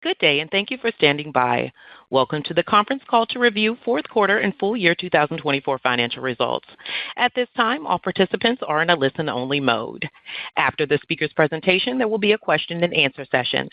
Good day, and thank you for standing by. Welcome to the conference call to review fourth quarter and full year 2024 financial results. At this time, all participants are in a listen-only mode. After the speaker's presentation, there will be a question-and-answer session.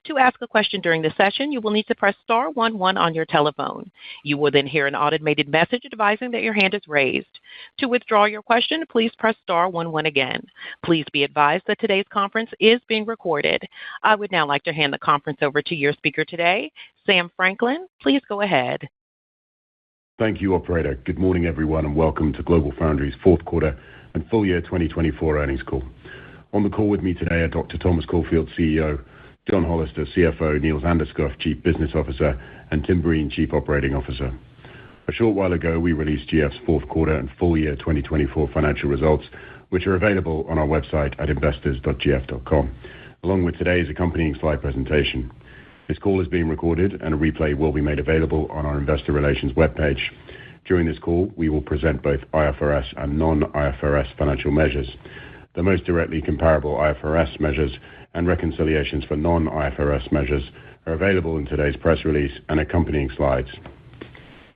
To ask a question during the session, you will need to press star 11 on your telephone. You will then hear an automated message advising that your hand is raised. To withdraw your question, please press star 11 again. Please be advised that today's conference is being recorded. I would now like to hand the conference over to your speaker today, Sam Franklin. Please go ahead. Thank you, Operator. Good morning, everyone, and welcome to GlobalFoundries' fourth quarter and full year 2024 earnings call. On the call with me today are Dr. Thomas Caulfield, CEO, John Hollister, CFO, Niels Anderskouv, Chief Business Officer, and Tim Breen, Chief Operating Officer. A short while ago, we released GF's fourth quarter and full year 2024 financial results, which are available on our website at investors.gf.com, along with today's accompanying slide presentation. This call is being recorded, and a replay will be made available on our investor relations webpage. During this call, we will present both IFRS and non-IFRS financial measures. The most directly comparable IFRS measures and reconciliations for non-IFRS measures are available in today's press release and accompanying slides.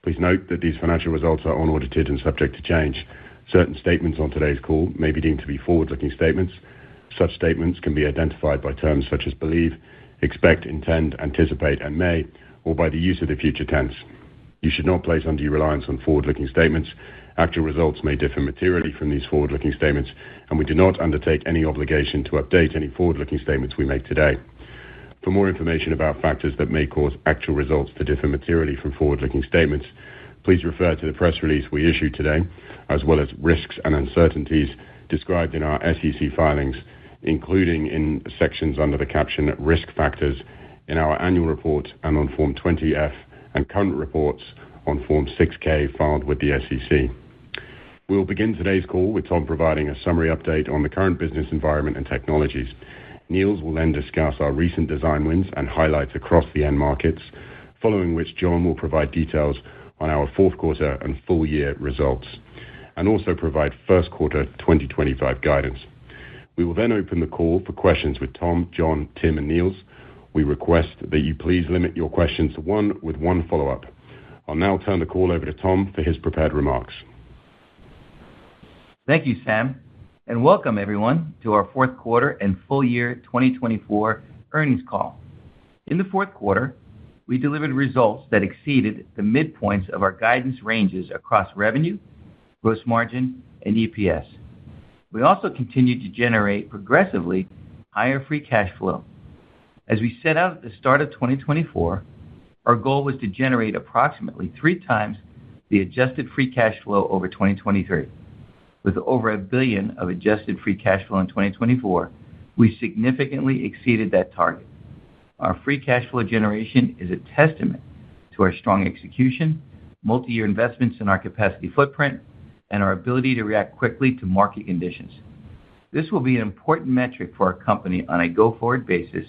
Please note that these financial results are unaudited and subject to change. Certain statements on today's call may be deemed to be forward-looking statements. Such statements can be identified by terms such as believe, expect, intend, anticipate, and may, or by the use of the future tense. You should not place undue reliance on forward-looking statements. Actual results may differ materially from these forward-looking statements, and we do not undertake any obligation to update any forward-looking statements we make today. For more information about factors that may cause actual results to differ materially from forward-looking statements, please refer to the press release we issued today, as well as risks and uncertainties described in our SEC filings, including in sections under the caption Risk Factors in our annual report and on Form 20-F and current reports on Form 6-K filed with the SEC. We will begin today's call with Tom providing a summary update on the current business environment and technologies. Niels will then discuss our recent design wins and highlights across the end markets, following which John will provide details on our fourth quarter and full year results, and also provide first quarter 2025 guidance. We will then open the call for questions with Tom, John, Tim, and Niels. We request that you please limit your questions to one with one follow-up. I'll now turn the call over to Tom for his prepared remarks. Thank you, Sam, and welcome everyone to our fourth quarter and full year 2024 earnings call. In the fourth quarter, we delivered results that exceeded the midpoints of our guidance ranges across revenue, gross margin, and EPS. We also continued to generate progressively higher free cash flow. As we set out at the start of 2024, our goal was to generate approximately 3 times the adjusted free cash flow over 2023. With over $1 billion of adjusted free cash flow in 2024, we significantly exceeded that target. Our free cash flow generation is a testament to our strong execution, multi-year investments in our capacity footprint, and our ability to react quickly to market conditions. This will be an important metric for our company on a go-forward basis,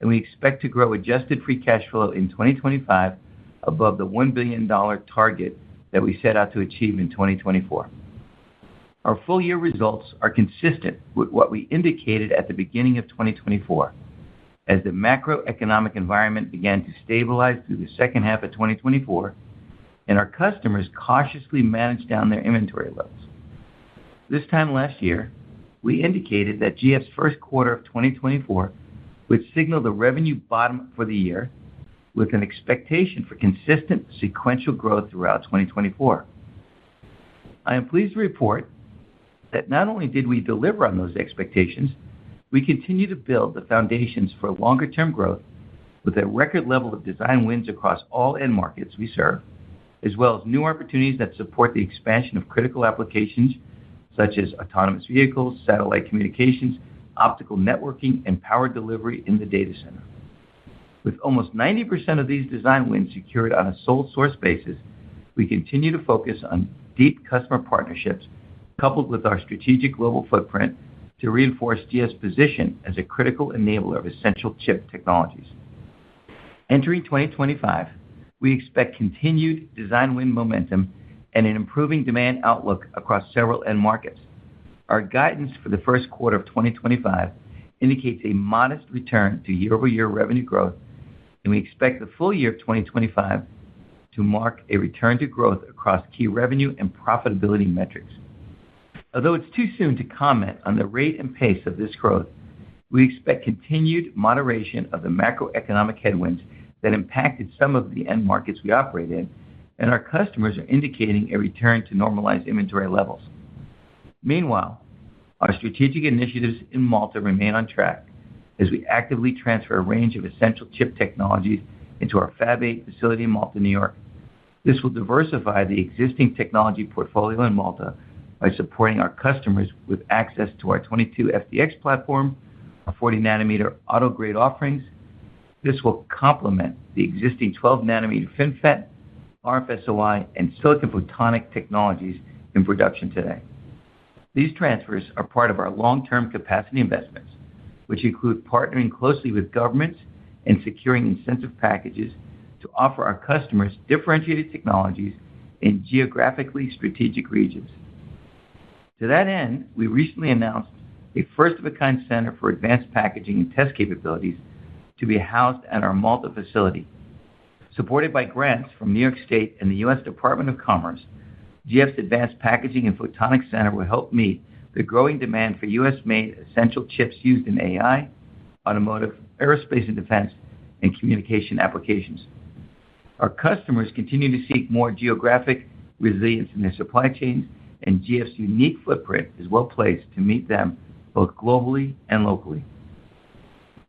and we expect to grow adjusted free cash flow in 2025 above the $1 billion target that we set out to achieve in 2024. Our full year results are consistent with what we indicated at the beginning of 2024. As the macroeconomic environment began to stabilize through the second half of 2024, and our customers cautiously managed down their inventory levels. This time last year, we indicated that GF's first quarter of 2024 would signal the revenue bottom for the year, with an expectation for consistent sequential growth throughout 2024. I am pleased to report that not only did we deliver on those expectations, we continue to build the foundations for longer-term growth with a record level of design wins across all end markets we serve, as well as new opportunities that support the expansion of critical applications such as autonomous vehicles, satellite communications, optical networking, and power delivery in the data center. With almost 90% of these design wins secured on a sole source basis, we continue to focus on deep customer partnerships coupled with our strategic global footprint to reinforce GF's position as a critical enabler of essential chip technologies. Entering 2025, we expect continued design win momentum and an improving demand outlook across several end markets. Our guidance for the first quarter of 2025 indicates a modest return to year-over-year revenue growth and we expect the full year of 2025 to mark a return to growth across key revenue and profitability metrics. Although it's too soon to comment on the rate and pace of this growth, we expect continued moderation of the macroeconomic headwinds that impacted some of the end markets we operate in, and our customers are indicating a return to normalized inventory levels. Meanwhile, our strategic initiatives in Malta remain on track as we actively transfer a range of essential chip technologies into our Fab 8 facility in Malta, New York. This will diversify the existing technology portfolio in Malta by supporting our customers with access to our 22FDX platform, our 40nm auto-grade offerings. This will complement the existing 12nm FinFET, RFSOI, and silicon photonic technologies in production today. These transfers are part of our long-term capacity investments, which include partnering closely with governments and securing incentive packages to offer our customers differentiated technologies in geographically strategic regions. To that end, we recently announced a first-of-a-kind center for advanced packaging and test capabilities to be housed at our Malta facility. Supported by grants from New York State and the U.S. Department of Commerce, GF's Advanced Packaging and Photonics Center will help meet the growing demand for U.S.-made essential chips used in AI, automotive, aerospace and defense, and communication applications. Our customers continue to seek more geographic resilience in their supply chains, and GF's unique footprint is well placed to meet them both globally and locally.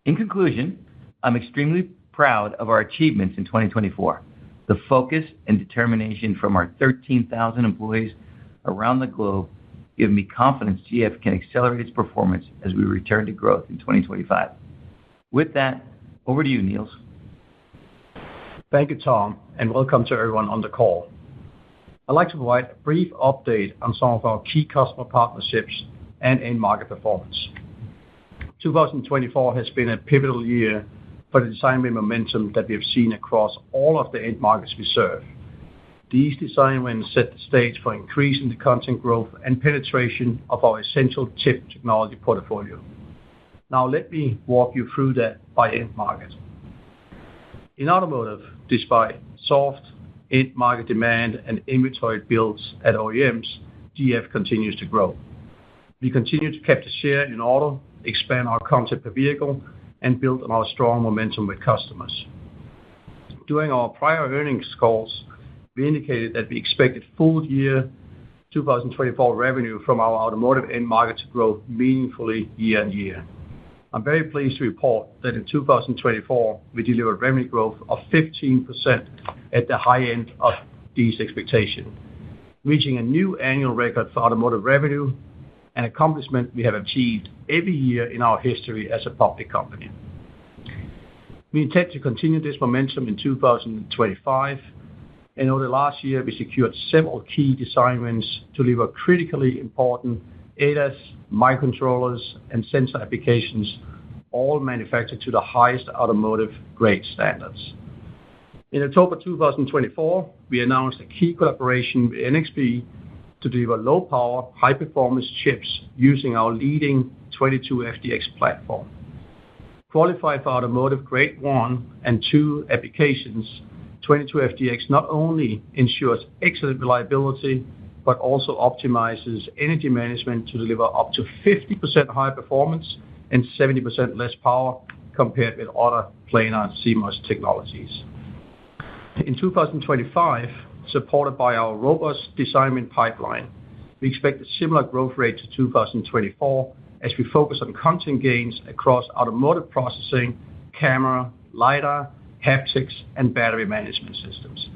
In conclusion, I'm extremely proud of our achievements in 2024. The focus and determination from our 13,000 employees around the globe give me confidence GF can accelerate its performance as we return to growth in 2025. With that, over to you, Niels. Thank you, Tom, and welcome to everyone on the call. I'd like to provide a brief update on some of our key customer partnerships and end market performance. 2024 has been a pivotal year for the design win momentum that we have seen across all of the end markets we serve. These design wins set the stage for increasing the content growth and penetration of our essential chip technology portfolio. Now let me walk you through that by end market. In automotive, despite soft end market demand and inventory builds at OEMs, GF continues to grow. We continue to capture share in auto, expand our content per vehicle, and build on our strong momentum with customers. During our prior earnings calls, we indicated that we expected full year 2024 revenue from our automotive end market to grow meaningfully year on year. I'm very pleased to report that in 2024, we delivered revenue growth of 15% at the high end of these expectations, reaching a new annual record for automotive revenue, an accomplishment we have achieved every year in our history as a public company. We intend to continue this momentum in 2025, and over the last year, we secured several key design wins to deliver critically important ADAS, microcontrollers, and sensor applications, all manufactured to the highest automotive grade standards. In October 2024, we announced a key collaboration with NXP to deliver low-power, high-performance chips using our leading 22FDX platform. Qualified for automotive grade 1 and 2 applications, 22FDX not only ensures excellent reliability, but also optimizes energy management to deliver up to 50% higher performance and 70% less power compared with other planar CMOS technologies. In 2025, supported by our robust design win pipeline, we expect a similar growth rate to 2024 as we focus on content gains across automotive processing, camera, LiDAR, haptics, and battery management systems.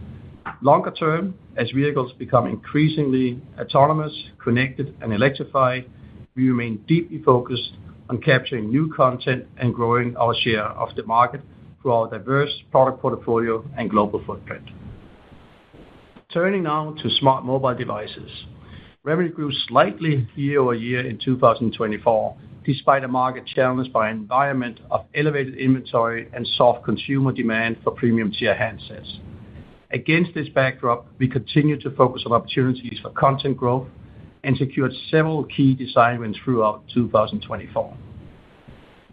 Longer term, as vehicles become increasingly autonomous, connected, and electrified, we remain deeply focused on capturing new content and growing our share of the market through our diverse product portfolio and global footprint. Turning now to smart mobile devices. Revenue grew slightly year over year in 2024, despite a market challenged by an environment of elevated inventory and soft consumer demand for premium tier handsets. Against this backdrop, we continue to focus on opportunities for content growth and secured several key design wins throughout 2024.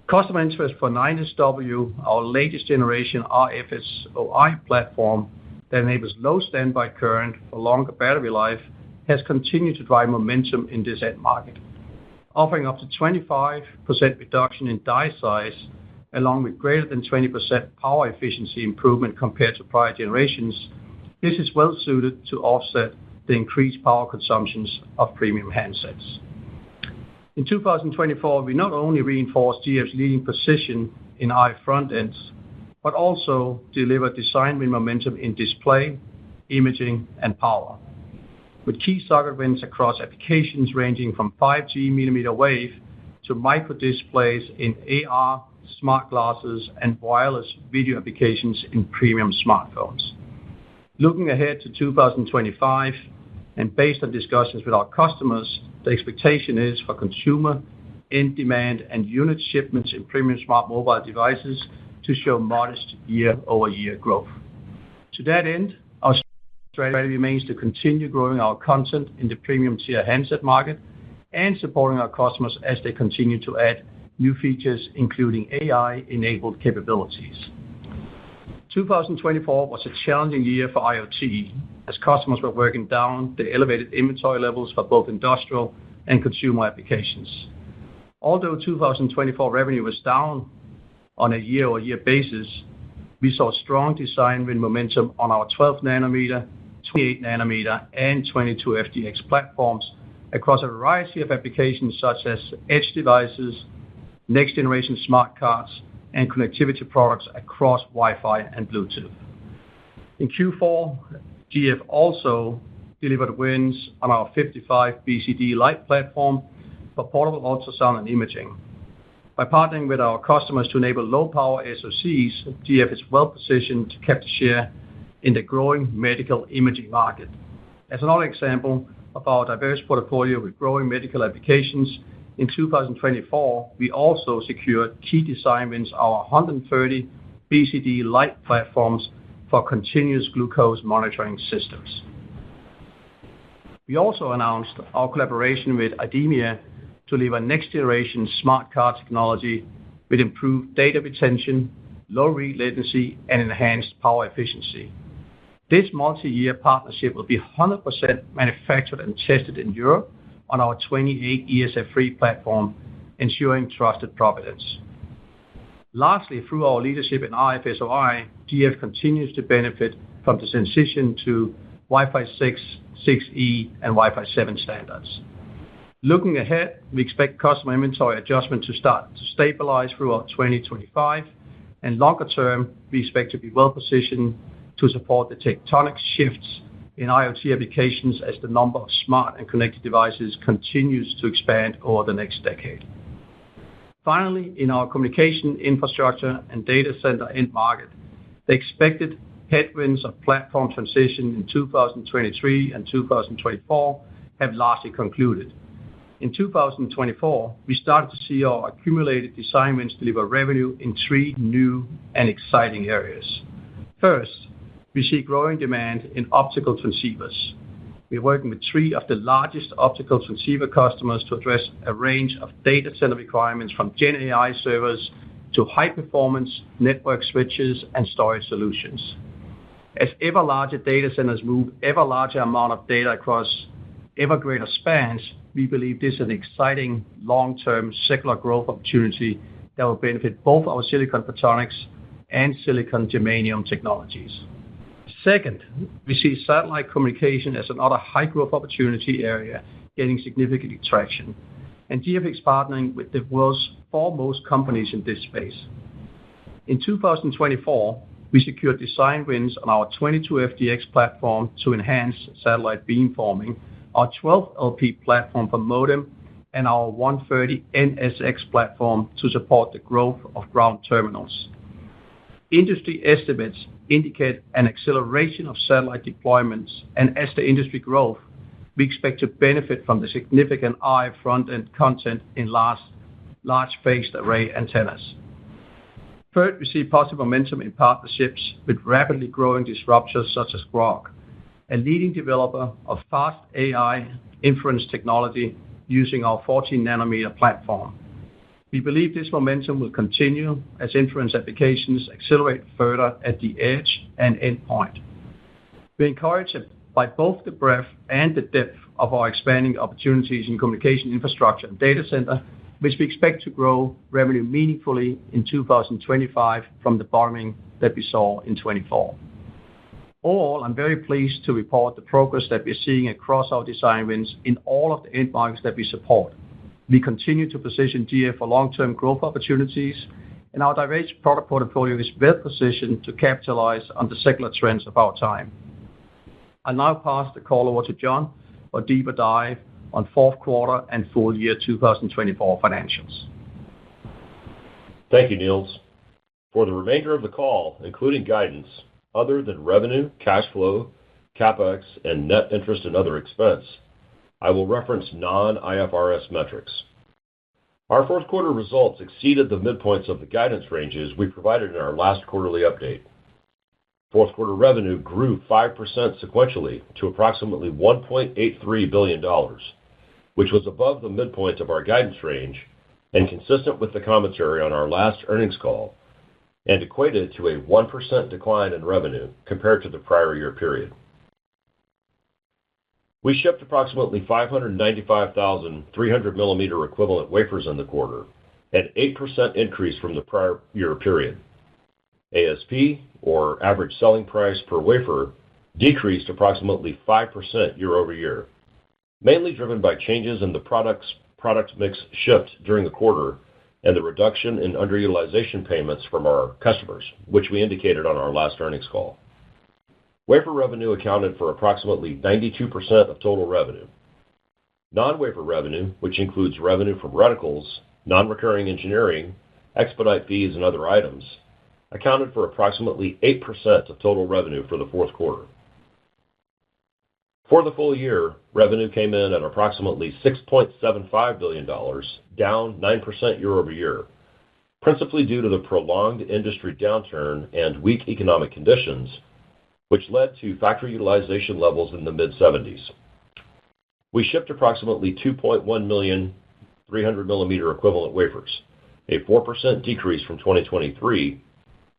Customer interest for 9SW, our latest generation RF-SOI platform that enables low standby current for longer battery life, has continued to drive momentum in this end market. Offering up to 25% reduction in die size, along with greater than 20% power efficiency improvement compared to prior generations, this is well suited to offset the increased power consumptions of premium handsets. In 2024, we not only reinforced GF's leading position in RF front ends, but also delivered design win momentum in display, imaging, and power, with key socket wins across applications ranging from 5G millimeter wave to micro displays in AR, smart glasses, and wireless video applications in premium smartphones. Looking ahead to 2025, and based on discussions with our customers, the expectation is for consumer end demand and unit shipments in premium smart mobile devices to show modest year-over-year growth. To that end, our strategy remains to continue growing our content in the premium tier handset market and supporting our customers as they continue to add new features, including AI-enabled capabilities. 2024 was a challenging year for IoT, as customers were working down the elevated inventory levels for both industrial and consumer applications. Although 2024 revenue was down on a year-over-year basis, we saw strong design win momentum on our 12 nanometer, 28 nanometer, and 22FDX platforms across a variety of applications such as edge devices, next-generation smart cards, and connectivity products across Wi-Fi and Bluetooth. In Q4, GF also delivered wins on our 55 BCD Lite platform for portable ultrasound and imaging. By partnering with our customers to enable low-power SoCs, GF is well-positioned to capture share in the growing medical imaging market. As another example of our diverse portfolio with growing medical applications, in 2024, we also secured key design wins on our 130 BCD Lite platforms for continuous glucose monitoring systems. We also announced our collaboration with IDEMIA to deliver next-generation smart card technology with improved data retention, low read latency, and enhanced power efficiency. This multi-year partnership will be 100% manufactured and tested in Europe on our 28 ESF-free platform, ensuring trusted provenance. Lastly, through our leadership in RF-SOI, GF continues to benefit from the transition to Wi-Fi 6, 6E, and Wi-Fi 7 standards. Looking ahead, we expect customer inventory adjustment to start to stabilize throughout 2025, and longer term, we expect to be well-positioned to support the tectonic shifts in IoT applications as the number of smart and connected devices continues to expand over the next decade. Finally, in our communication infrastructure and data center end market, the expected headwinds of platform transition in 2023 and 2024 have largely concluded. In 2024, we started to see our accumulated design wins deliver revenue in 3 new and exciting areas. First, we see growing demand in optical transceivers. We're working with 3 of the largest optical transceiver customers to address a range of data center requirements from Gen AI servers to high-performance network switches and storage solutions. As ever larger data centers move ever larger amount of data across ever greater spans, we believe this is an exciting long-term secular growth opportunity that will benefit both our silicon photonics and silicon germanium technologies. Second, we see satellite communication as another high-growth opportunity area gaining significant traction, and GF is partnering with the world's foremost companies in this space. In 2024, we secured design wins on our 22FDX platform to enhance satellite beamforming, our 12LP platform for modem, and our 130 NSX platform to support the growth of ground terminals. Industry estimates indicate an acceleration of satellite deployments, and as the industry grows, we expect to benefit from the significant RF front-end content in large phased array antennas. Third, we see positive momentum in partnerships with rapidly growing disruptors such as Grok, a leading developer of fast AI inference technology using our 14 nanometer platform. We believe this momentum will continue as inference applications accelerate further at the edge and endpoint. We're encouraged by both the breadth and the depth of our expanding opportunities in communication infrastructure and data center, which we expect to grow revenue meaningfully in 2025 from the bottoming that we saw in 2024. Overall, I'm very pleased to report the progress that we're seeing across our design wins in all of the end markets that we support. We continue to position GF for long-term growth opportunities, and our diverse product portfolio is well positioned to capitalize on the secular trends of our time. I'll now pass the call over to John for a deeper dive on fourth quarter and full year 2024 financials. Thank you, Niels. For the remainder of the call, including guidance, other than revenue, cash flow, CapEx, and net interest and other expense, I will reference non-IFRS metrics. Our fourth quarter results exceeded the midpoints of the guidance ranges we provided in our last quarterly update. Fourth quarter revenue grew 5% sequentially to approximately $1.83 billion, which was above the midpoint of our guidance range and consistent with the commentary on our last earnings call, and equated to a 1% decline in revenue compared to the prior year period. We shipped approximately 595,000 300mm equivalent wafers in the quarter, an 8% increase from the prior year period. ASP, or average selling price per wafer, decreased approximately 5% year over year, mainly driven by changes in the product mix shipped during the quarter and the reduction in underutilization payments from our customers, which we indicated on our last earnings call. Wafer revenue accounted for approximately 92% of total revenue. Non-wafer revenue, which includes revenue from reticles, non-recurring engineering, expedite fees, and other items, accounted for approximately 8% of total revenue for the fourth quarter. For the full year, revenue came in at approximately $6.75 billion, down 9% year over year, principally due to the prolonged industry downturn and weak economic conditions, which led to factory utilization levels in the mid-70s. We shipped approximately 2.1 million 300mm equivalent wafers, a 4% decrease from 2023,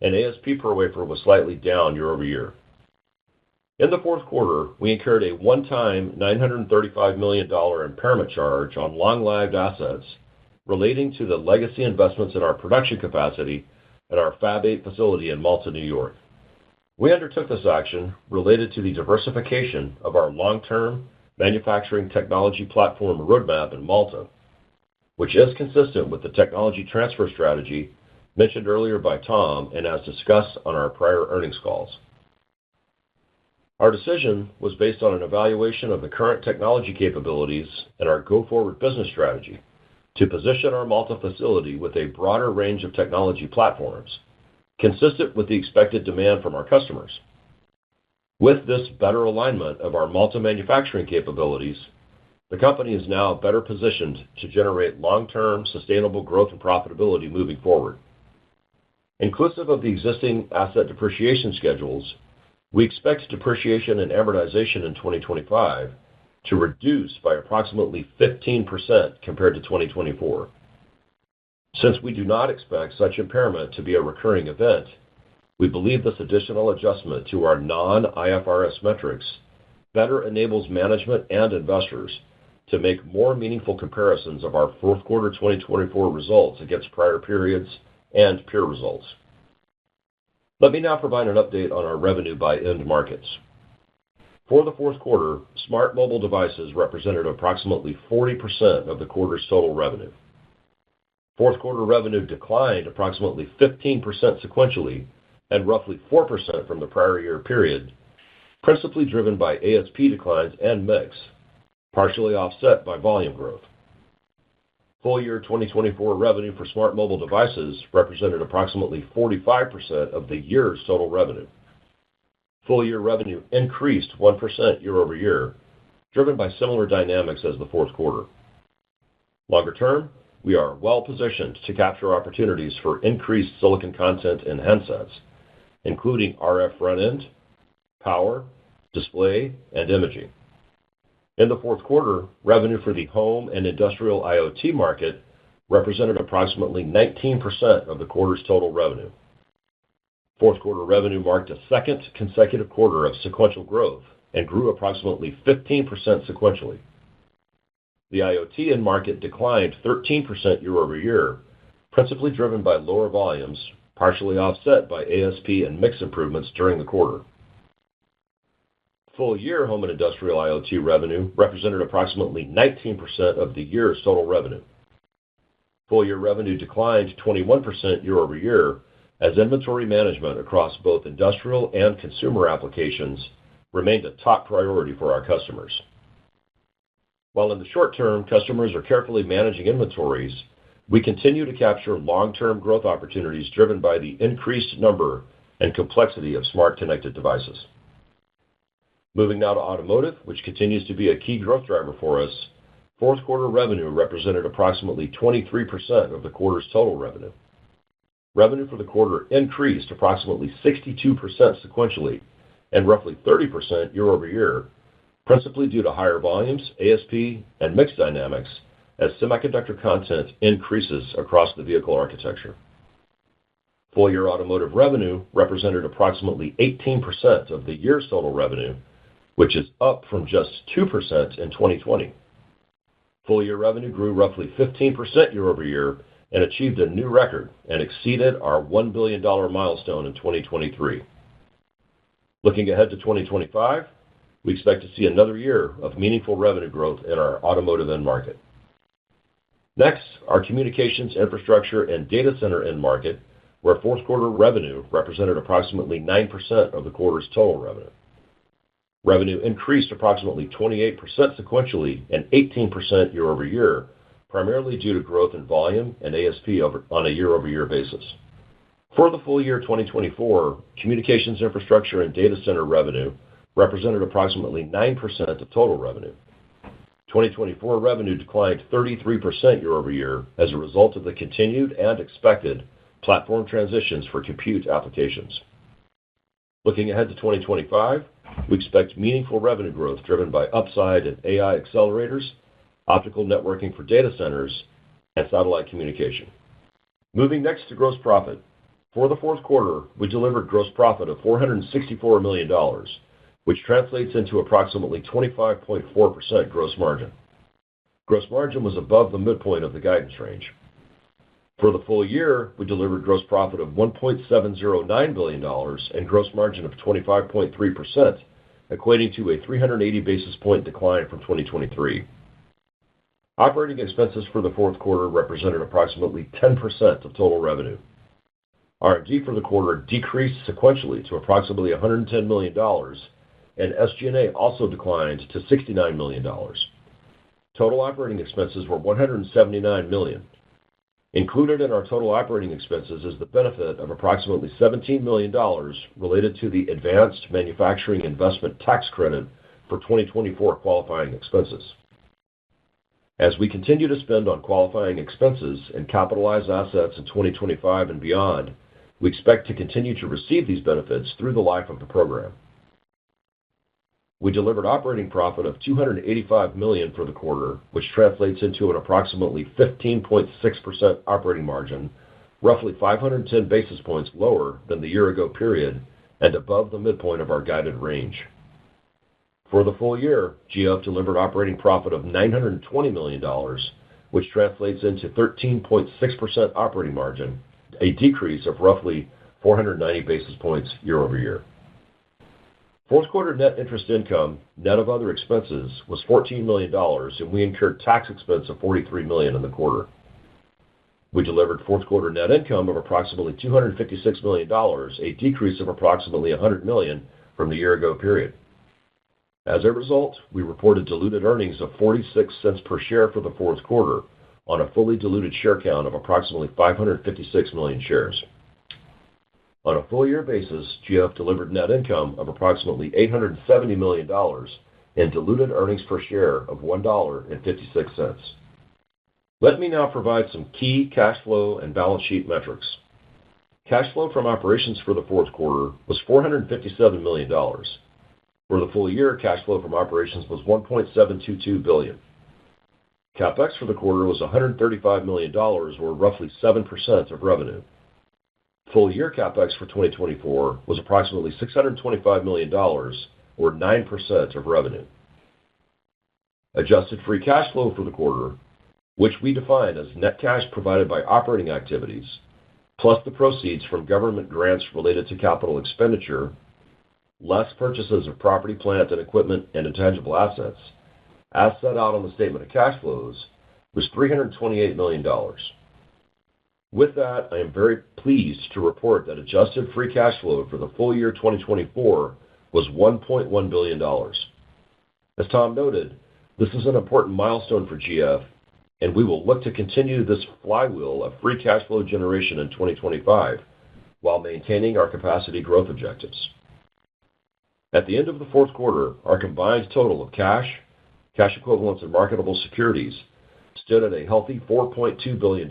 and ASP per wafer was slightly down year over year. In the fourth quarter, we incurred a one-time $935 million impairment charge on long-lived assets relating to the legacy investments in our production capacity at our Fab 8 facility in Malta, New York. We undertook this action related to the diversification of our long-term manufacturing technology platform roadmap in Malta, which is consistent with the technology transfer strategy mentioned earlier by Tom and as discussed on our prior earnings calls. Our decision was based on an evaluation of the current technology capabilities and our go-forward business strategy to position our Malta facility with a broader range of technology platforms, consistent with the expected demand from our customers. With this better alignment of our Malta manufacturing capabilities, the company is now better positioned to generate long-term sustainable growth and profitability moving forward. Inclusive of the existing asset depreciation schedules, we expect depreciation and amortization in 2025 to reduce by approximately 15% compared to 2024. Since we do not expect such impairment to be a recurring event, we believe this additional adjustment to our non-IFRS metrics better enables management and investors to make more meaningful comparisons of our fourth quarter 2024 results against prior periods and peer results. Let me now provide an update on our revenue by end markets. For the fourth quarter, smart mobile devices represented approximately 40% of the quarter's total revenue. Fourth quarter revenue declined approximately 15% sequentially and roughly 4% from the prior year period, principally driven by ASP declines and mix, partially offset by volume growth. Full year 2024 revenue for smart mobile devices represented approximately 45% of the year's total revenue. Full year revenue increased 1% year over year, driven by similar dynamics as the fourth quarter. Longer term, we are well positioned to capture opportunities for increased silicon content in handsets, including RF front-end, power, display, and imaging. In the fourth quarter, revenue for the home and industrial IoT market represented approximately 19% of the quarter's total revenue. Fourth quarter revenue marked a second consecutive quarter of sequential growth and grew approximately 15% sequentially. The IoT end market declined 13% year-over-year, principally driven by lower volumes, partially offset by ASP and mix improvements during the quarter. Full-year home and industrial IoT revenue represented approximately 19% of the year's total revenue. Full-year revenue declined 21% year-over-year as inventory management across both industrial and consumer applications remained a top priority for our customers. While in the short term, customers are carefully managing inventories, we continue to capture long-term growth opportunities driven by the increased number and complexity of smart connected devices. Moving now to automotive, which continues to be a key growth driver for us, fourth quarter revenue represented approximately 23% of the quarter's total revenue. Revenue for the quarter increased approximately 62% sequentially and roughly 30% year-over-year, principally due to higher volumes, ASP, and mix dynamics as semiconductor content increases across the vehicle architecture. Full-year automotive revenue represented approximately 18% of the year's total revenue, which is up from just 2% in 2020. Full-year revenue grew roughly 15% year-over-year and achieved a new record and exceeded our $1 billion milestone in 2023. Looking ahead to 2025, we expect to see another year of meaningful revenue growth in our automotive end market. Next, our communications, infrastructure, and data center end market, where fourth quarter revenue represented approximately 9% of the quarter's total revenue. Revenue increased approximately 28% sequentially and 18% year-over-year, primarily due to growth in volume and ASP on a year-over-year basis. For the full year 2024, communications, infrastructure, and data center revenue represented approximately 9% of total revenue. 2024 revenue declined 33% year-over-year as a result of the continued and expected platform transitions for compute applications. Looking ahead to 2025, we expect meaningful revenue growth driven by upside in AI accelerators, optical networking for data centers, and satellite communication. Moving next to gross profit. For the fourth quarter, we delivered gross profit of $464 million, which translates into approximately 25.4% gross margin. Gross margin was above the midpoint of the guidance range. For the full year, we delivered gross profit of $1.709 billion and gross margin of 25.3%, equating to a 380 basis point decline from 2023. Operating expenses for the fourth quarter represented approximately 10% of total revenue. R&D for the quarter decreased sequentially to approximately $110 million, and SG&A also declined to $69 million. Total operating expenses were $179 million. Included in our total operating expenses is the benefit of approximately $17 million related to the Advanced Manufacturing Investment Tax Credit for 2024 qualifying expenses. As we continue to spend on qualifying expenses and capitalize assets in 2025 and beyond, we expect to continue to receive these benefits through the life of the program. We delivered operating profit of $285 million for the quarter, which translates into an approximately 15.6% operating margin, roughly 510 basis points lower than the year-ago period and above the midpoint of our guided range. For the full year, GF delivered operating profit of $920 million, which translates into 13.6% operating margin, a decrease of roughly 490 basis points year-over-year. Fourth quarter net interest income, net of other expenses, was $14 million, and we incurred tax expense of $43 million in the quarter. We delivered fourth quarter net income of approximately $256 million, a decrease of approximately $100 million from the year-ago period. As a result, we reported diluted earnings of 46 cents per share for the fourth quarter on a fully diluted share count of approximately 556 million shares. On a full-year basis, GF delivered net income of approximately $870 million and diluted earnings per share of $1.56. Let me now provide some key cash flow and balance sheet metrics. Cash flow from operations for the fourth quarter was $457 million. For the full year, cash flow from operations was $1.722 billion. CapEx for the quarter was $135 million, or roughly 7% of revenue. Full-year CapEx for 2024 was approximately $625 million, or 9% of revenue. Adjusted free cash flow for the quarter, which we define as net cash provided by operating activities, plus the proceeds from government grants related to capital expenditure, less purchases of property, plant, and equipment and intangible assets, as set out on the statement of cash flows, was $328 million. With that, I am very pleased to report that adjusted free cash flow for the full year 2024 was $1.1 billion. As Tom noted, this is an important milestone for GF, and we will look to continue this flywheel of free cash flow generation in 2025 while maintaining our capacity growth objectives. At the end of the fourth quarter, our combined total of cash equivalents, and marketable securities stood at a healthy $4.2 billion,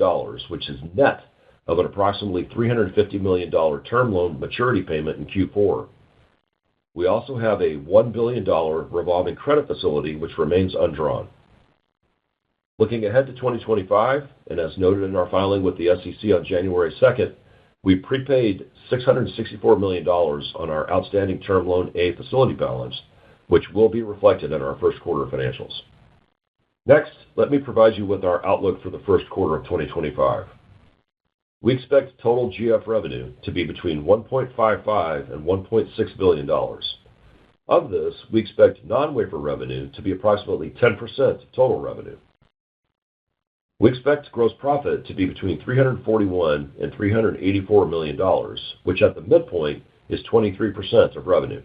which is net of an approximately $350 million term loan maturity payment in Q4. We also have a $1 billion revolving credit facility, which remains undrawn. Looking ahead to 2025, and as noted in our filing with the SEC on January 2nd, we prepaid $664 million on our outstanding Term Loan A facility balance, which will be reflected in our first quarter financials. Next, let me provide you with our outlook for the first quarter of 2025. We expect total GF revenue to be between $1.55 and $1.6 billion. Of this, we expect non-wafer revenue to be approximately 10% of total revenue. We expect gross profit to be between $341 and $384 million, which at the midpoint is 23% of revenue.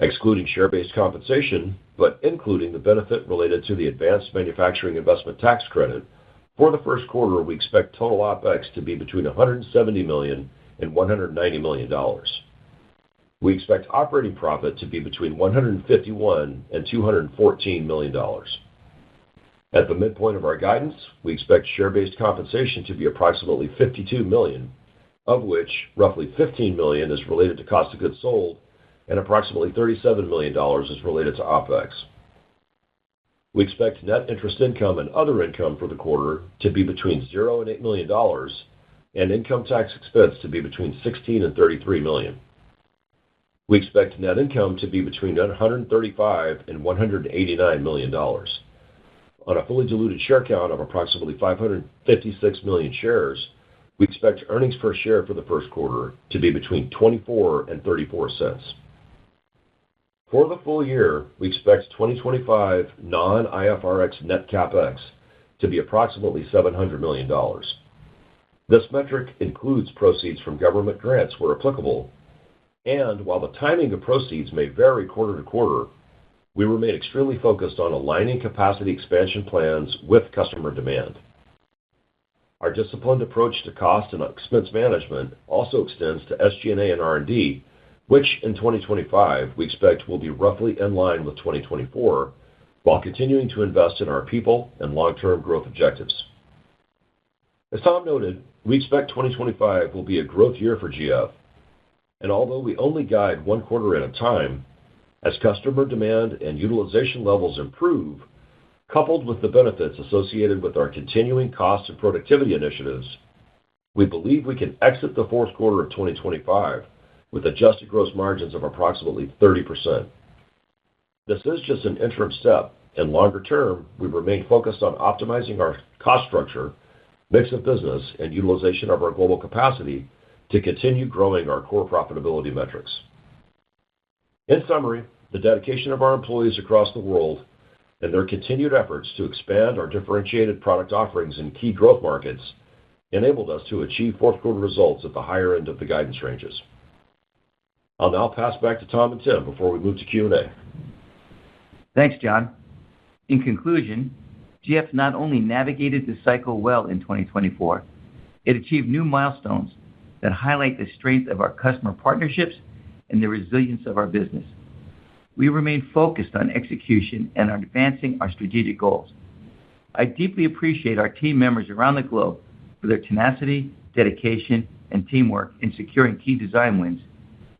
Excluding share-based compensation, but including the benefit related to the Advanced Manufacturing Investment Tax Credit, for the first quarter, we expect total OpEx to be between $170 million and $190 million. We expect operating profit to be between $151 and $214 million. At the midpoint of our guidance, we expect share-based compensation to be approximately $52 million, of which roughly $15 million is related to cost of goods sold and approximately $37 million is related to OpEx. We expect net interest income and other income for the quarter to be between $0 and $8 million, and income tax expense to be between $16 and $33 million. We expect net income to be between $135 and $189 million. On a fully diluted share count of approximately 556 million shares, we expect earnings per share for the first quarter to be between 24 and 34 cents. For the full year, we expect 2025 non-IFRS net CapEx to be approximately $700 million. This metric includes proceeds from government grants where applicable, and while the timing of proceeds may vary quarter to quarter, we remain extremely focused on aligning capacity expansion plans with customer demand. Our disciplined approach to cost and expense management also extends to SG&A and R&D, which in 2025 we expect will be roughly in line with 2024, while continuing to invest in our people and long-term growth objectives. As Tom noted, we expect 2025 will be a growth year for GF, and although we only guide one quarter at a time, as customer demand and utilization levels improve, coupled with the benefits associated with our continuing cost and productivity initiatives, we believe we can exit the fourth quarter of 2025 with adjusted gross margins of approximately 30%. This is just an interim step, and longer term, we remain focused on optimizing our cost structure, mix of business, and utilization of our global capacity to continue growing our core profitability metrics. In summary, the dedication of our employees across the world and their continued efforts to expand our differentiated product offerings in key growth markets enabled us to achieve fourth quarter results at the higher end of the guidance ranges. I'll now pass back to Tom and Tim before we move to Q&A. Thanks, John. In conclusion, GF not only navigated the cycle well in 2024, it achieved new milestones that highlight the strength of our customer partnerships and the resilience of our business. We remain focused on execution and on advancing our strategic goals. I deeply appreciate our team members around the globe for their tenacity, dedication, and teamwork in securing key design wins,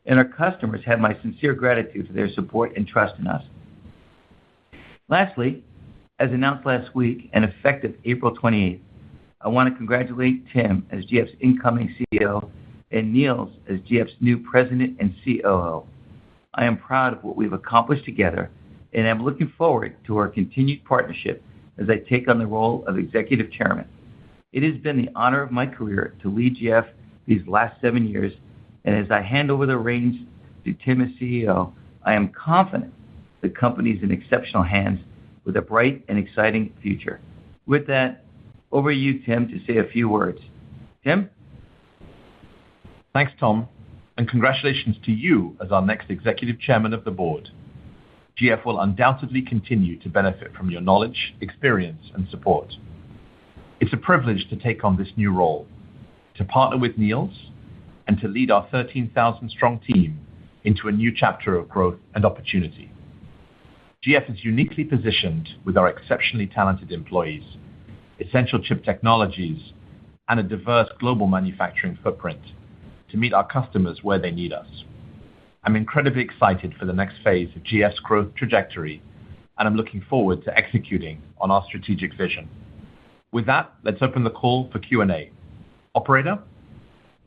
and our customers have my sincere gratitude for their support and trust in us. Lastly, As announced last week and effective April 28th, I want to congratulate Tim as GF's incoming CEO and Niels as GF's new President and COO. I am proud of what we've accomplished together, and I'm looking forward to our continued partnership as I take on the role of Executive Chairman. It has been the honor of my career to lead GF these last 7 years, and as I hand over the reins to Tim as CEO, I am confident the company is in exceptional hands with a bright and exciting future. With that, over to you, Tim, to say a few words. Tim? Thanks, Tom, and congratulations to you as our next Executive Chairman of the Board. GF will undoubtedly continue to benefit from your knowledge, experience, and support. It's a privilege to take on this new role, to partner with Niels, and to lead our 13,000-strong team into a new chapter of growth and opportunity. GF is uniquely positioned with our exceptionally talented employees, essential chip technologies, and a diverse global manufacturing footprint to meet our customers where they need us. I'm incredibly excited for the next phase of GF's growth trajectory, and I'm looking forward to executing on our strategic vision. With that, let's open the call for Q&A. Operator?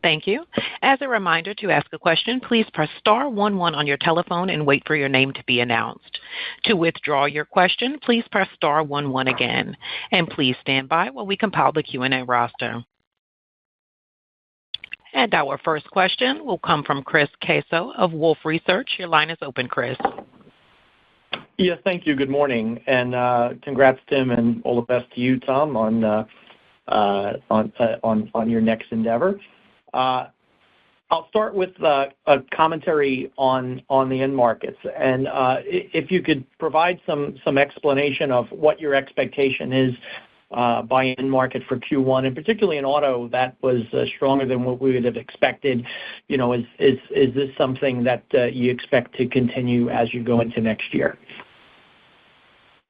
Thank you. As a reminder, to ask a question, please press star 11 on your telephone and wait for your name to be announced. To withdraw your question, please press star 11 again. And please stand by while we compile the Q&A roster. And our first question will come from Chris Caso of Wolfe Research. Your line is open, Chris. Yes, thank you. Good morning. And congrats, Tim, and all the best to you, Tom, on your next endeavor. I'll start with a commentary on the end markets. And if you could provide some explanation of what your expectation is by end market for Q1, and particularly in auto, that was stronger than what we would have expected. You know, is this something that you expect to continue as you go into next year?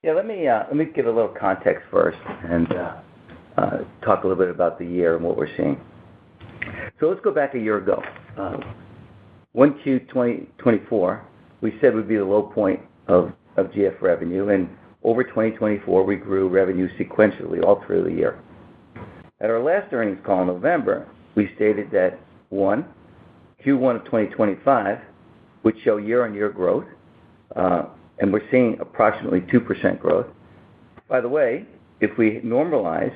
Yeah, let me give a little context first and talk a little bit about the year and what we're seeing. So let's go back a year ago. 1Q 2024, we said would be the low point of GF revenue, and over 2024, we grew revenue sequentially all through the year. At our last earnings call in November, we stated that, Q1 of 2025 would show year-on-year growth, and we're seeing approximately 2% growth. By the way, if we normalize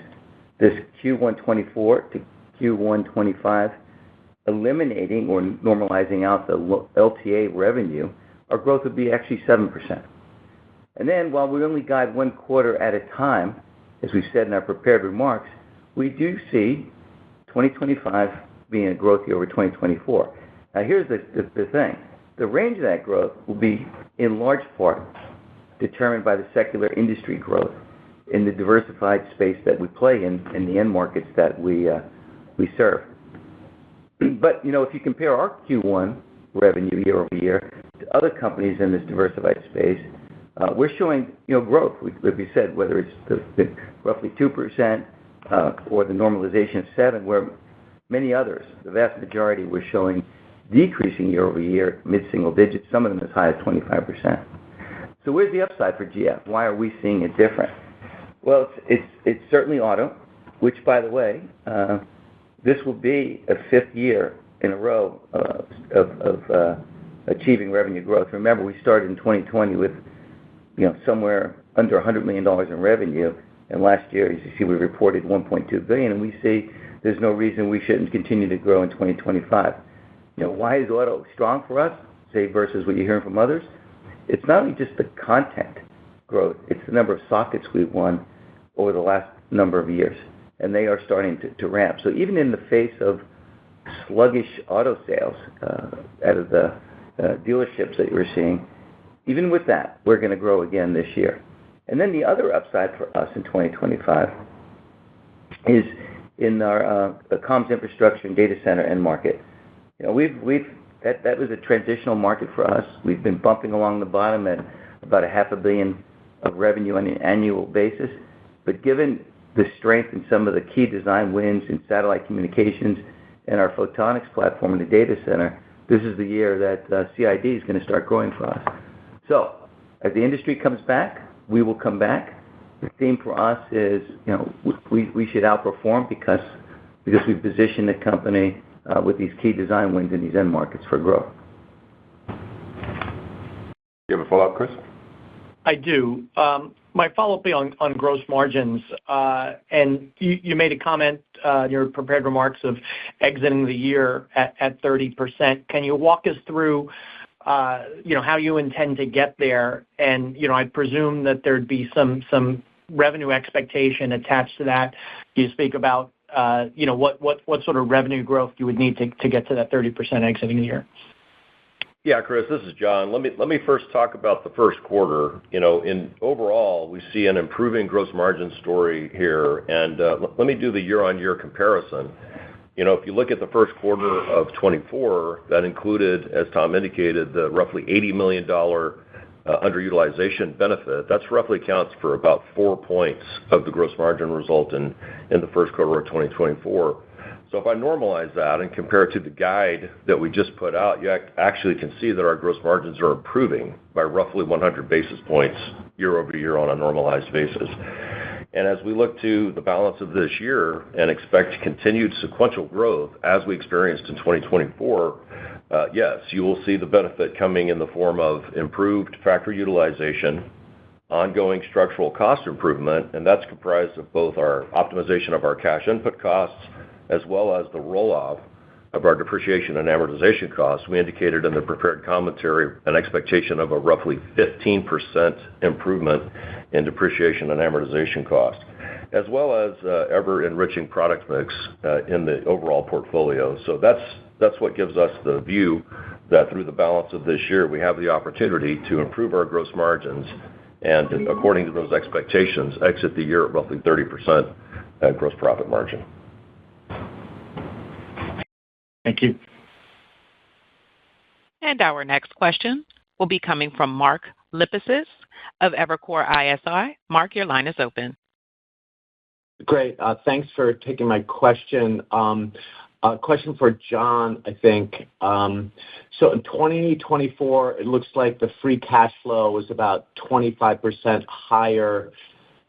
this Q1 24 to Q1 25, eliminating or normalizing out the LTA revenue, our growth would be actually 7%. And then, while we only guide one quarter at a time, as we said in our prepared remarks, we do see 2025 being a growth year over 2024. Now, here's the thing. The range of that growth will be, in large part, determined by the secular industry growth in the diversified space that we play in the end markets that we serve. But, you know, if you compare our Q1 revenue year over year to other companies in this diversified space, we're showing, growth. Like we said, whether it's the roughly 2% or the normalization of 7%, where many others, the vast majority, were showing decreasing year over year, mid-single digits, some of them as high as 25%. So where's the upside for GF? Why are we seeing it different? Well, it's certainly auto, which, by the way, this will be a fifth year in a row of achieving revenue growth. Remember, we started in 2020 with somewhere under $100 million in revenue, and last year, as you see, we reported $1.2 billion, and we see there's no reason we shouldn't continue to grow in 2025. Why is auto strong for us, say, versus what you're hearing from others? It's not only just the content growth, it's the number of sockets we've won over the last number of years, and they are starting to ramp. So even in the face of sluggish auto sales out of the dealerships that you're seeing, even with that, we're going to grow again this year. And then the other upside for us in 2025 is in our comms infrastructure and data center end market. That was a transitional market for us. We've been bumping along the bottom at about $500 million of revenue on an annual basis. But given the strength in some of the key design wins in satellite communications and our photonics platform in the data center, this is the year that CID is going to start growing for us. So, as the industry comes back, we will come back, The theme for us is, we should outperform because we position the company with these key design wins in these end markets for growth. You have a follow-up, Chris? I do. My follow-up be on gross margins. And you made a comment in your prepared remarks of exiting the year at 30%. Can you walk us through, how you intend to get there? And, I presume that there'd be some revenue expectation attached to that. You speak about, what sort of revenue growth you would need to get to that 30% exiting the year. Yeah, Chris, this is John. Let me first talk about the first quarter. In overall, we see an improving gross margin story here, and let me do the year-on-year comparison. If you look at the first quarter of 24, that included, as Tom indicated, the roughly $80 million underutilization benefit. That's roughly accounts for about 4 points of the gross margin result in the first quarter of 2024. So if I normalize that and compare it to the guide that we just put out, you actually can see that our gross margins are improving by roughly 100 basis points year over year on a normalized basis. And as we look to the balance of this year and expect continued sequential growth as we experienced in 2024, yes, you will see the benefit coming in the form of improved factory utilization, ongoing structural cost improvement, and that's comprised of both our optimization of our cash input costs as well as the roll-off of our depreciation and amortization costs. We indicated in the prepared commentary an expectation of a roughly 15% improvement in depreciation and amortization costs, as well as ever-enriching product mix in the overall portfolio. So that's what gives us the view that through the balance of this year, we have the opportunity to improve our gross margins and, according to those expectations, exit the year at roughly 30% gross profit margin. Thank you. And our next question will be coming from Mark Lipacis of Evercore ISI. Mark, your line is open. Great. Thanks for taking my question. A question for John, I think. So in 2024, it looks like the free cash flow was about 25% higher